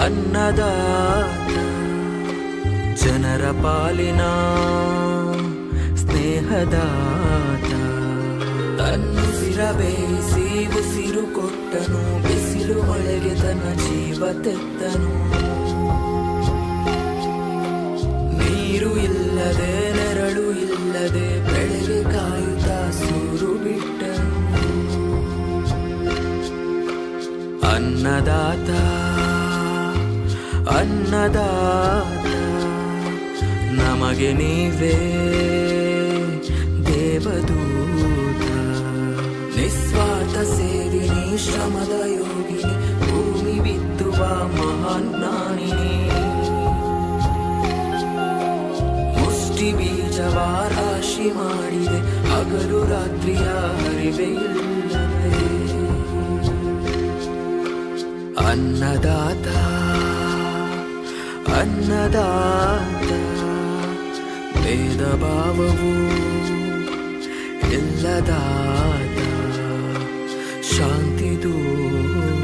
ಅನ್ನದಾತ ಜನರ ಪಾಲಿನ ಸ್ನೇಹದಾತ ತನ್ನುಸಿರ ಬೇಯಿಸಿ ಉಸಿರು ಕೊಟ್ಟನು ಬಿಸಿಲು ಮಳೆಗೆ ತನ್ನ ಜೀವ ತೆತ್ತನು ನೀರು ಇಲ್ಲದೆ ನೆರಳು ಇಲ್ಲದೆ ಬೆಳೆಗೆ ಕಾಯುತ್ತಾ ಸೂರು ಬಿಟ್ಟನು ಅನ್ನದಾತ ಅನ್ನದಾತ ನಮಗೆ ನೀವೇ ದೇವದೂತ ನಿಸ್ವಾರ್ಥ ಸೇವಿನಿ ಶ್ರಮದ ಯೋಗಿನಿ ಭೂಮಿ ಬಿತ್ತುವ ಮಹಾನ್ ಜ್ಞಾನಿನಿ ಮುಷ್ಟಿ ಬೀಜವ ರಾಶಿ ಮಾಡಿದೆ ಹಗಲು ರಾತ್ರಿಯ ಹರಿವೆ ಇಲ್ಲದೆ ಅನ್ನದಾತ ಅನ್ನದಾತ ಭೇದ ಭಾವವು ಇಲ್ಲದಾತ ಶಾಂತಿ ದೂತ